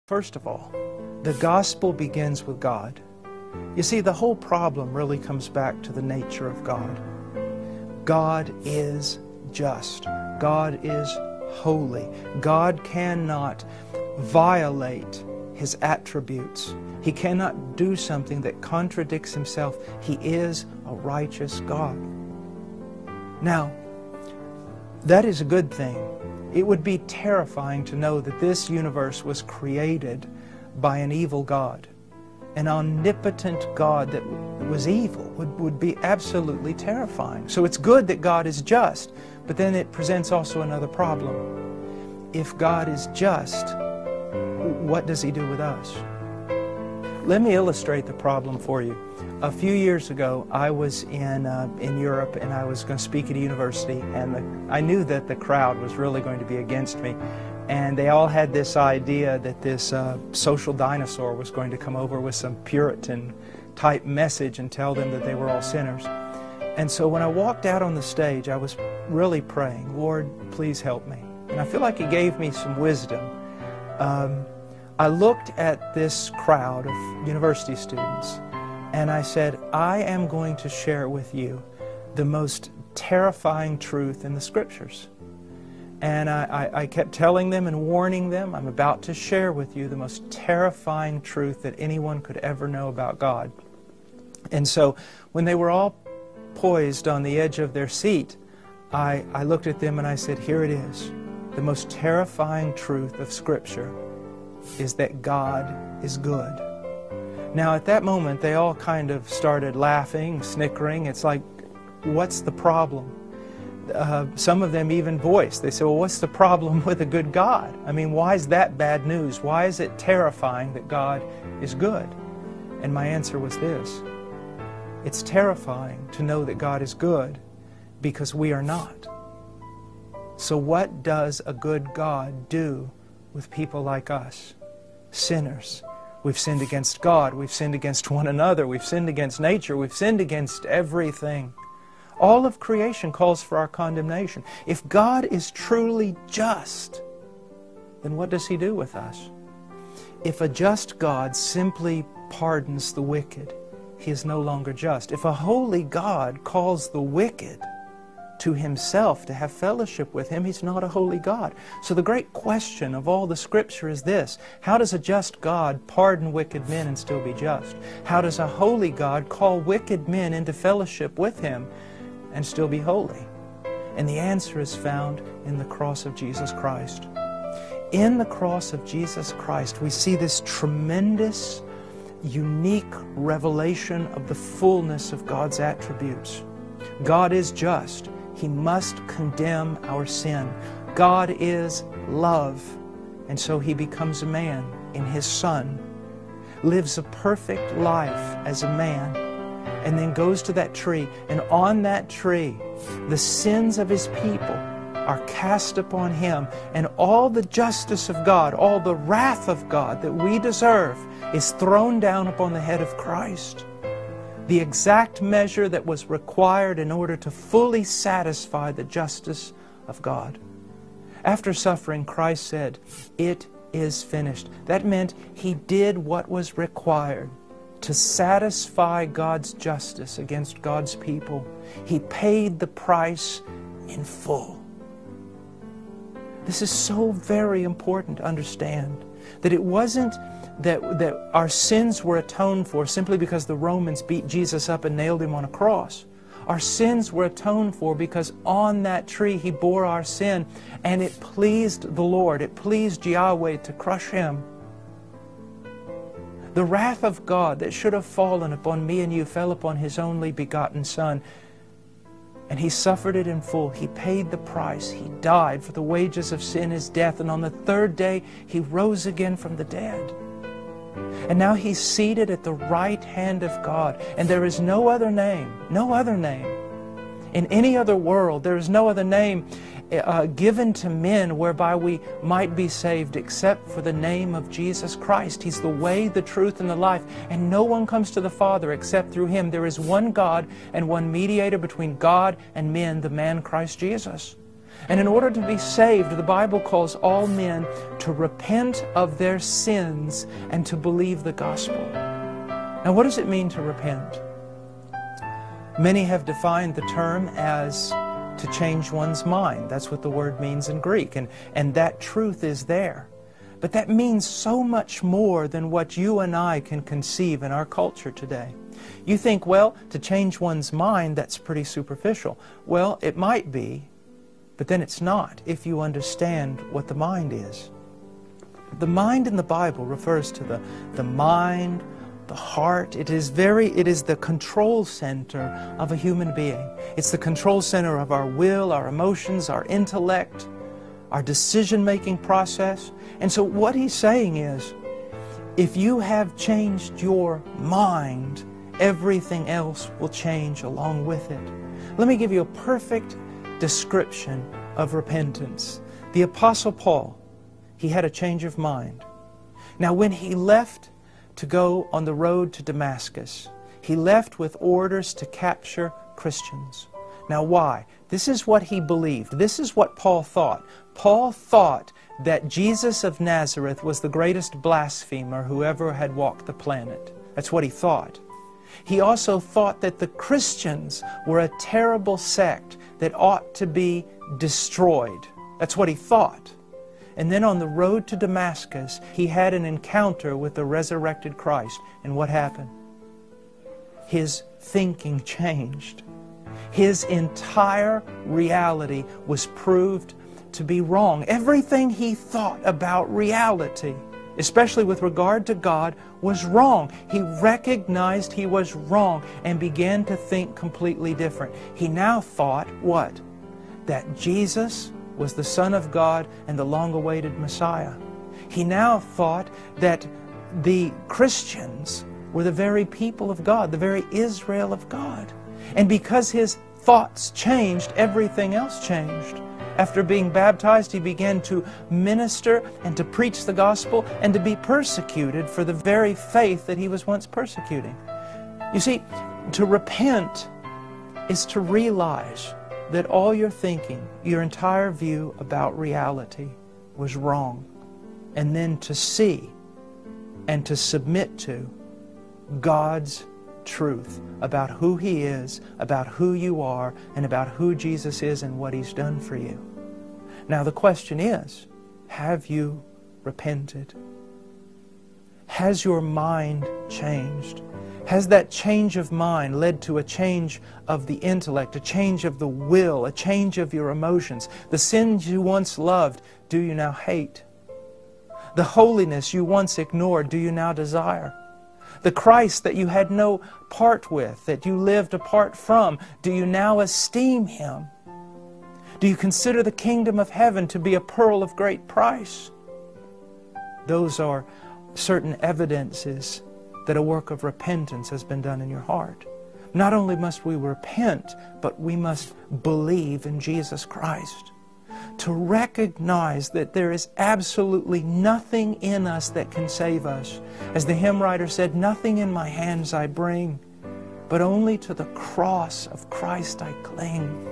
First of all, the gospel begins with God. You see, the whole problem really comes back to the nature of God. God is just. God is holy. God cannot violate His attributes. He cannot do something that contradicts Himself. He is a righteous God. Now, that is a good thing. It would be terrifying to know that this universe was created by an evil God. An omnipotent God that was evil would be absolutely terrifying. So it's good that God is just, but then it presents also another problem. If God is just, what does He do with us? Let me illustrate the problem for you. A few years ago, I was in Europe, and I was going to speak at a university, and I knew that the crowd was really going to be against me. And they all had this idea that this social dinosaur was going to come over with some Puritan-type message and tell them that they were all sinners. And so when I walked out on the stage, I was really praying, Lord, please help me. And I feel like He gave me some wisdom. I looked at this crowd of university students, and I said, I am going to share with you the most terrifying truth in the Scriptures. And I kept telling them and warning them, I'm about to share with you the most terrifying truth that anyone could ever know about God. And so when they were all poised on the edge of their seat, I looked at them and I said, here it is. The most terrifying truth of Scripture is that God is good. Now at that moment they all kind of started laughing, snickering. It's like, what's the problem? Some of them even voiced. They said, well, what's the problem with a good God? I mean, why is that bad news? Why is it terrifying that God is good? And my answer was this. It's terrifying to know that God is good because we are not. So what does a good God do with people like us? Sinners. We've sinned against God. We've sinned against one another. We've sinned against nature. We've sinned against everything. All of creation calls for our condemnation. If God is truly just, then what does He do with us? If a just God simply pardons the wicked, He is no longer just. If a holy God calls the wicked to Himself to have fellowship with Him, He's not a holy God. So the great question of all the Scripture is this: how does a just God pardon wicked men and still be just? How does a holy God call wicked men into fellowship with Him and still be holy? And the answer is found in the cross of Jesus Christ. In the cross of Jesus Christ, we see this tremendous, unique revelation of the fullness of God's attributes. God is just. He must condemn our sin. God is love. And so He becomes a man in His Son, lives a perfect life as a man, and then goes to that tree, and on that tree the sins of His people are cast upon Him, and all the justice of God, all the wrath of God that we deserve is thrown down upon the head of Christ. The exact measure that was required in order to fully satisfy the justice of God. After suffering, Christ said, "It is finished." That meant He did what was required to satisfy God's justice against God's people. He paid the price in full. This is so very important to understand, that it wasn't that our sins were atoned for simply because the Romans beat Jesus up and nailed Him on a cross. Our sins were atoned for because on that tree He bore our sin, and it pleased the Lord, it pleased Yahweh to crush Him. The wrath of God that should have fallen upon me and you fell upon His only begotten Son, and He suffered it in full. He paid the price. He died, for the wages of sin is death, and on the third day He rose again from the dead. And now He's seated at the right hand of God, and there is no other name in any other world. There is no other name given to men whereby we might be saved except for the name of Jesus Christ. He's the way, the truth, and the life, and no one comes to the Father except through Him. There is one God and one mediator between God and men, the man Christ Jesus. And in order to be saved, the Bible calls all men to repent of their sins and to believe the gospel. Now, what does it mean to repent? Many have defined the term as to change one's mind. That's what the word means in Greek, and that truth is there. But that means so much more than what you and I can conceive in our culture today. You think, well, to change one's mind, that's pretty superficial. Well, it might be, but then it's not if you understand what the mind is. The mind in the Bible refers to the mind, the heart. It is the control center of a human being. It's the control center of our will, our emotions, our intellect, our decision-making process. And so what he's saying is, if you have changed your mind, everything else will change along with it. Let me give you a perfect description of repentance. The Apostle Paul, he had a change of mind. Now, when he left to go on the road to Damascus, he left with orders to capture Christians. Now, why? This is what he believed. This is what Paul thought. Paul thought that Jesus of Nazareth was the greatest blasphemer who ever had walked the planet. That's what he thought. He also thought that the Christians were a terrible sect that ought to be destroyed. That's what he thought. And then on the road to Damascus, he had an encounter with the resurrected Christ. And what happened? His thinking changed. His entire reality was proved to be wrong. Everything he thought about reality, especially with regard to God, was wrong. He recognized he was wrong and began to think completely different. He now thought, what? That Jesus was the Son of God and the long-awaited Messiah. He now thought that the Christians were the very people of God, the very Israel of God. And because his thoughts changed, everything else changed. After being baptized, he began to minister and to preach the gospel and to be persecuted for the very faith that he was once persecuting. You see, to repent is to realize that all your thinking, your entire view about reality was wrong, and then to see and to submit to God's truth about who He is, about who you are, and about who Jesus is and what He's done for you. Now the question is, have you repented? Has your mind changed? Has that change of mind led to a change of the intellect, a change of the will, a change of your emotions? The sins you once loved, do you now hate? The holiness you once ignored, do you now desire? The Christ that you had no part with, that you lived apart from, do you now esteem Him? Do you consider the kingdom of heaven to be a pearl of great price? Those are certain evidences that a work of repentance has been done in your heart. Not only must we repent, but we must believe in Jesus Christ. To recognize that there is absolutely nothing in us that can save us. As the hymn writer said, "Nothing in my hands I bring, but only to the cross of Christ I cling."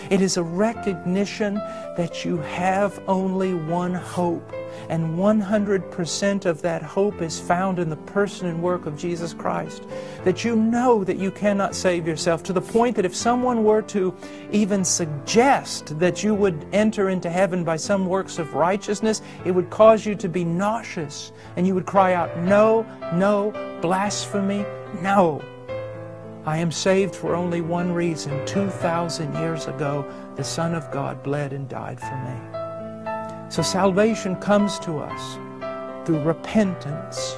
It is a recognition that you have only one hope, and 100% of that hope is found in the person and work of Jesus Christ. That you know that you cannot save yourself, to the point that if someone were to even suggest that you would enter into heaven by some works of righteousness, it would cause you to be nauseous, and you would cry out, "No, no, blasphemy, no. I am saved for only one reason. 2,000 years ago, the Son of God bled and died for me." So salvation comes to us through repentance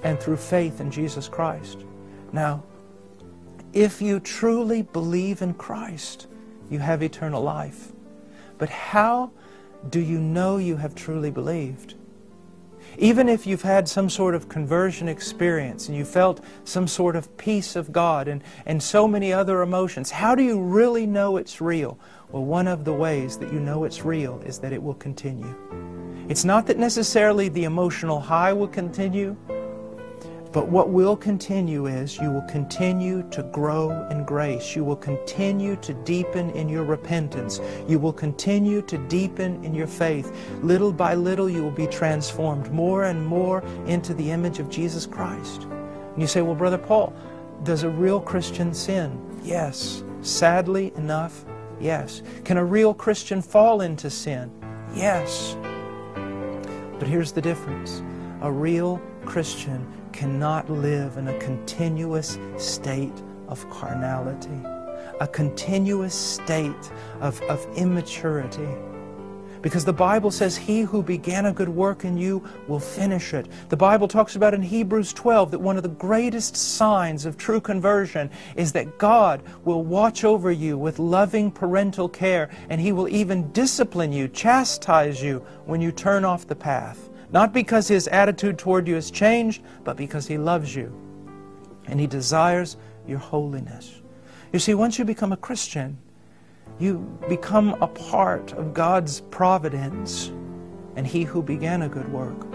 and through faith in Jesus Christ. Now, if you truly believe in Christ, you have eternal life. But how do you know you have truly believed? Even if you've had some sort of conversion experience and you felt some sort of peace of God and so many other emotions, how do you really know it's real? Well, one of the ways that you know it's real is that it will continue. It's not that necessarily the emotional high will continue. But what will continue is you will continue to grow in grace. You will continue to deepen in your repentance. You will continue to deepen in your faith. Little by little you will be transformed more and more into the image of Jesus Christ. And you say, well, Brother Paul, does a real Christian sin? Yes. Sadly enough, yes. Can a real Christian fall into sin? Yes. But here's the difference. A real Christian cannot live in a continuous state of carnality, a continuous state of immaturity. Because the Bible says, he who began a good work in you will finish it. The Bible talks about in Hebrews 12 that one of the greatest signs of true conversion is that God will watch over you with loving parental care, and He will even discipline you, chastise you when you turn off the path. Not because His attitude toward you has changed, but because He loves you and He desires your holiness. You see, once you become a Christian, you become a part of God's providence, and He who began a good work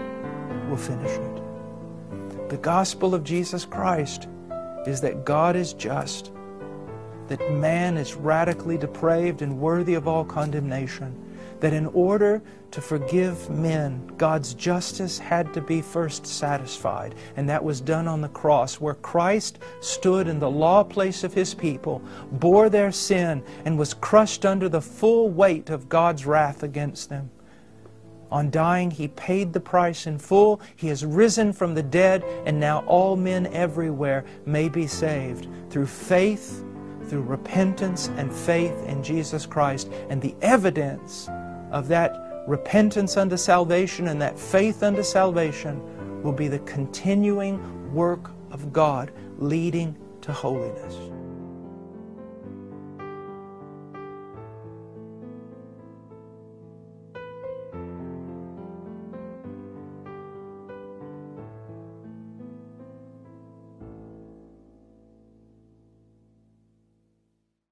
will finish it. The gospel of Jesus Christ is that God is just, that man is radically depraved and worthy of all condemnation, that in order to forgive men, God's justice had to be first satisfied, and that was done on the cross, where Christ stood in the law place of His people, bore their sin, and was crushed under the full weight of God's wrath against them. On dying, He paid the price in full. He has risen from the dead, and now all men everywhere may be saved through faith, through repentance and faith in Jesus Christ. And the evidence of that repentance unto salvation and that faith unto salvation will be the continuing work of God leading to holiness.